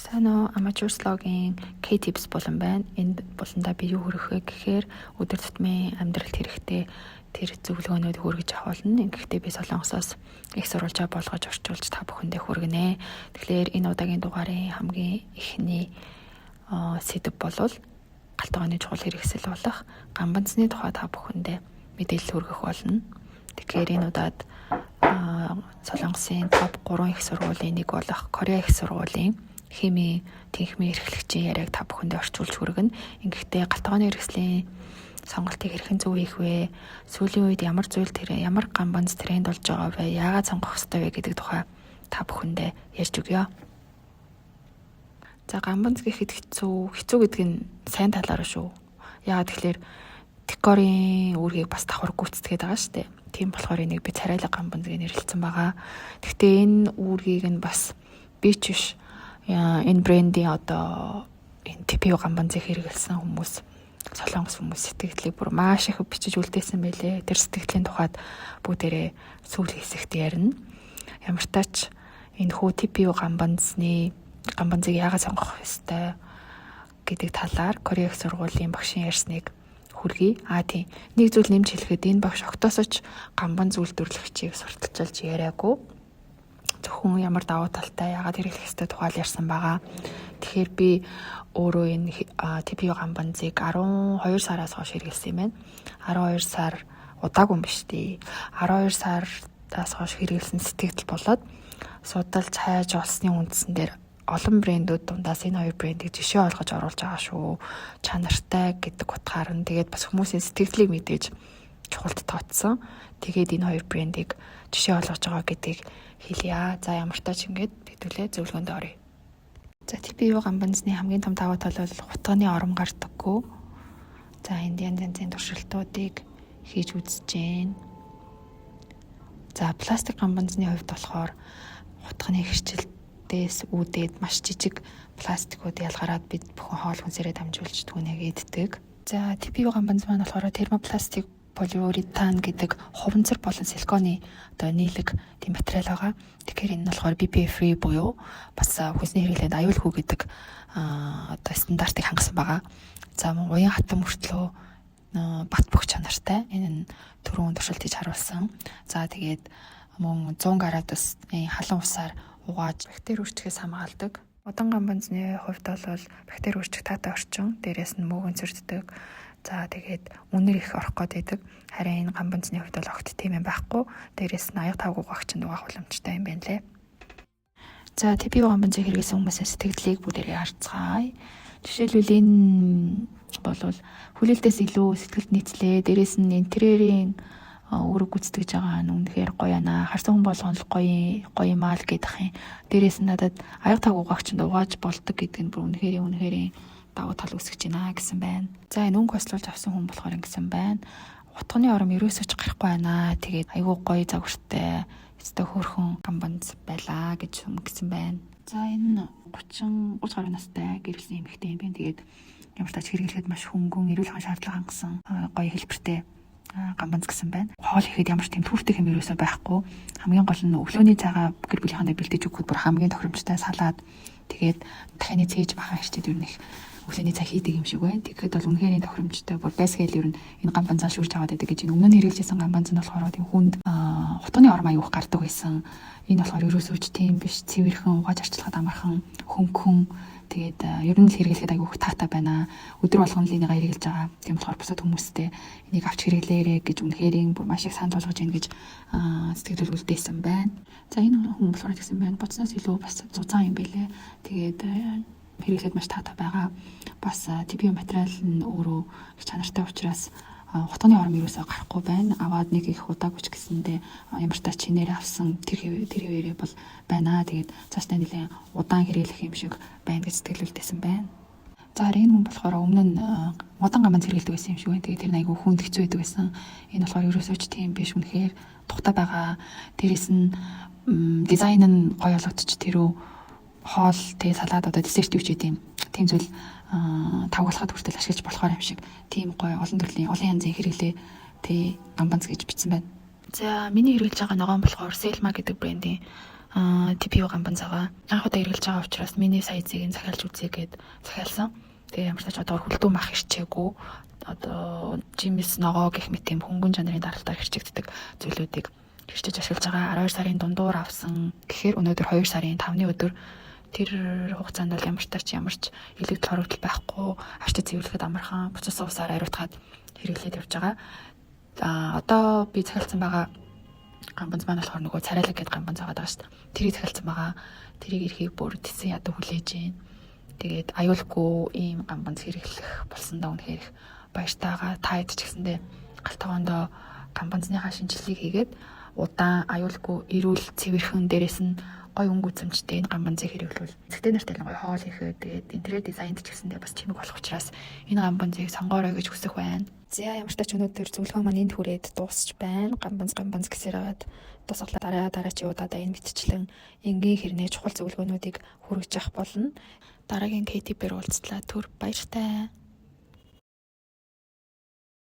Цаана амажурслогийн K-tips болон байна. Энд болондоо би юу хүргэх вэ гэхээр өдөр тутмын амьдралд хэрэгтэй тэр зөвлөгөөнүүд хүргэж авах болно. Гэхдээ би Солонгосоос их сурвалжаа болгож орчуулж та бүхэндээ хүргэнэ. Тэгэхээр энэ удаагийн дугаарын хамгийн ихний сэдэв болвол галтгооны чухал хэрэгсэл болох гамбанцны тухай та бүхэндээ мэдээлэл хүргэх болно. Тэгэхээр энэ удаад Солонгосын топ 3 их сургуулийн нэг болох Кореа их сургуулийн химийн тэнхимийн эрхлэгчийн яриаг та бүхэндээ орчуулж хүргэнэ. Ингэхдээ галтгооны хэрэгслийн сонголтыг хэрхэн зөв хийх вэ? Сүүлийн үед ямар гамбанц тренд болж байгаа вэ? Яагаад сонгох ёстой вэ гэдэг тухай та бүхэндээ ярьж өгье. За гамбанц гэхэд хэцүү гэдэг нь сайн талаараа шүү. Яагаад тэгэхээр декорын үүргийг бас давхар гүйцэтгээд байгаа шүү дээ. Тийм болохоор энийг би царайлаг гамбанц гэж нэрлэлсэн байгаа. Гэхдээ энэ үүргийг нь бас би ч биш энэ брендийн энэ TPU гамбанцыг хэрэгэлсэн хүмүүс, Солонгос хүмүүс сэтгэлдлийг бүр маш их бичиж үлдээсэн байлээ. Тэр сэтгэлийн тухайд бүгдээрээ сүүл хэсэгт ярина. Ямар ч тач энэ TPU гамбанцыг яагаад сонгох ёстой гэдэг талаар Кореа их сургуулийн багшийн ярьсныг хүргэе. Тийм. Нэг зүйл нэмж хэлэхэд энэ багш октосож гамбанц үйлдвэрлэгчийг сурталчилж яриаггүй. Зөвхөн ямар давуу талтай яагаад хэрэглэх ёстой тухай ярьсан байгаа. Тэгэхээр би өөрөө энэ TPU гамбанцыг 12 сараас хойш хэрэглэсэн юм байна. 12 сар удаагүй юм биш тий. 12 сараас хойш хэрэглэсэн сэтгэл болоод судалж хайж олсны үндсэн дээр олон брэндүүд дундаас энэ хоёр брэндийг жишээ олгож оруулж байгаа шүү. Чанартай гэдэг утгаар нь тэгээд бас хүмүүсийн сэтгэлийг мэдээж чухалд тооцсон. Тэгээд энэ хоёр брэндийг жишээ олгож байгаа гэдгийг хэлье. За ямар ч тач ингээд хэдүүлээ зөвлөгөөнд оръё. За TPU гамбанцны хамгийн том давуу тал бол хутганы орон гардаггүй. За энд янз янзын туршилтуудыг хийж үзэж гин. За пластик гамбанцны хувьд болохоор хутганы хэрчилтээс үүдээд маш жижиг пластикууд ялгараад бид бүхэн хоол хүнсээрээ дамжуулж түүнийг иддэг. За TPU гамбанц маань болохоор термопластик полиуретан гэдэг хуванцар болон силиконы нийлэг тийм материал байгаа. Тэгэхээр энэ нь болохоор BPA free буюу бас хүнсний хэрэглээнд аюулгүй гэдэг стандартыг хангасан байгаа. За уян хатан мөртлөө бат бөх чанартай. Энэ нь түрүүн туршилт хийж харуулсан. За тэгээд мөн 100 градусны халуун усаар угааж бактери үрчгээс хамгаалдаг. Удан гамбанцны хувьд бол бактери үрчиг таатай орчин, дээрээс нь мөөгөн цэрддэг. За тэгээд үнэр их орох гээд байдаг. Харин энэ гамбанцны хувьд бол огт тийм юм байхгүй. Дээрээс нь аяг тавг угаагч угаах боломжтой юм байна лээ. За TPU гамбанцыг хэрэглэсэн хүмүүсийн сэтгэлдлийг бүгдээрээ харцгаая. Жишээлбэл энэ бол хүлээлтээс илүү сэтгэлд нийцлээ. Дээрээс нь интерьерийн үүрэг гүйцэтгэж байгаа нь үнэхээр гоё байна. Харсан хүн болгоно гоё маал гэдэг юм. Дээрээс нь надад аяг тавг угаагч угааж болдог гэдэг нь бүр үнэхээр давуу тал үүсгэж байна гэсэн байна. За энэ өнгө хослуулж авсан хүн болохоор ингэсэн байна. Утганы ором ерөөсөө ч гарахгүй байна. Тэгээд айгүй гоё загвартай өстой хөөрхөн гамбанц байлаа гэж гэсэн байна. За энэ 30 гаруй настай гэрэлсэн эмэгтэй юм байна. Тэгээд ямар ч тач хэрэглэхэд маш хөнгөн, эрүүл хаан шаардлага хангасан гоё хэлбэртэй гамбанц гэсэн байна. Хоол ихэд ямар ч тийм түүртэй хэм ерөөсөө байхгүй. Хамгийн гол нь өглөөний цагаа гэр бүлийнхээ бэлдэж өгөхөд бүр хамгийн тохиромжтой салаад тэгээд дахины цээж бахан хэрчээд юу нэг өглөөний цаг хийдэг юм шиг байна. Тэгэхэд бол үнэхээр тохиромжтой бүр байсгээл ер нь энэ гамбанцаа шүүрж аваад байдаг гэж энэ өмнө нь хэрэглэжсэн гамбанц нь болохоор тийм хүнд хутганы ором аяух гардаг байсан. Энэ болохоор ерөөсөө ч тийм биш. Цэвэрхэн угааж арчилахад амархан хөнгөн тэгээд ер нь л хэрэглэхэд аяух таатай байна. Өдөр болгон л энийг хэрэглэж байгаа. Тийм болохоор бусад хүмүүстэй энийг авч хэрэглээрэй гэж үнэхээр бүр маш их санал болгож ийн гэж сэтгэл үлдээсэн байна. За энэ хүн болохоор гэсэн байна. Бодсноос илүү бас зузаан юм байлээ. Тэгээд хэрэглэхэд маш таатай байгаа. Бас TPU материал нь өөрөө чанартай учраас хутганы ором ерөөсөө гарахгүй байна. Аваад нэг их удаагүй ч гэсэндээ ямар ч тач чинээр авсан тэр хэвээрээ бол байна. Тэгээд цаашдаа нэлээд удаан хэрэглэх юм шиг байна гэж сэтгэлүүлдсэн байна. За энэ хүн болохоор өмнө нь удаан гамбанц хэрэглэдэг байсан юм шиг байна. Тэгээд тэр айгүй хүнд хэцүү байдаг байсан. Энэ болохоор ерөөсөө ч тийм биш. Үнэхээр тухтай байгаа. Дээрээс нь дизайн нь гоё болгочих тэрөө хоол тэгээ салаад десерт юу ч тийм зүйл тавгалахад хүртэл ашиглаж болохоор юм шиг тийм гоё олон төрлийн олон янзын хэрэглээ гамбанц гэж бичсэн байна. За миний хэрэглэж байгаа ногоон болохоор Selma гэдэг брендийн TPU гамбанцаага анх удаа эргэлж байгаа учраас миний сайзыг нь захиалж үзье гэд захиалсан. Тэгээ ямар ч одоо хүлдүүн мах ирчээгүй. Одоо жимс ногоо гэх мэт юм хөнгөн чанарын даралтаар хэрчэгддэг зүйлүүдийг хэрчэж ашиглаж байгаа. 12 сарын дундуур авсан. Тэгэхээр өнөөдөр 2 сарын 5-ны өдөр тэр хугацаанд бол ямар ч илэгдэл хоригдол байхгүй. Арчид цэвэрлэхэд амархан буцаж усаар ариутгаад хэрэглээд явж байгаа. Одоо би захиалсан байгаа гамбанц маань болохоор нөгөө царайлаг гэдэг гамбанц байгаа шүү дээ. Тэрийг захиалсан байгаа. Тэрийг эрхийг бүр тэсэн ядуу хүлээж байна. Тэгээд аюулгүй ийм гамбанц хэрэглэх болсондоо үнэхээр их баяртайгаа та хэд ч гэсэндээ галтгоондоо гамбанцныхаа шинжилгээг хийгээд удаан аюулгүй эрүүл цэвэрхэн дээрээс нь гой өнгө үзэмжтэй энэ гамбанцыг хэрэглүүл цэгтэй нартай гоё хоол хийхэд тэгээд интерьер дизайнд ч гэсэндээ бас чимэг болох учраас энэ гамбанцыг сонгоорой гэж хүсэх байна. За ямар ч тач өнөөдөр зөвлөгөө маань энд хүрээд дуусч байна. Гамбанц гэсээр аваад тусгалаа дараа чи удаадаа энэ мэтчлэн энгийн хэрнээ чухал зөвлөгөөнүүдийг хүргэж явах болно. Дараагийн KTP-ээр уулзлаа. Түр баяртай.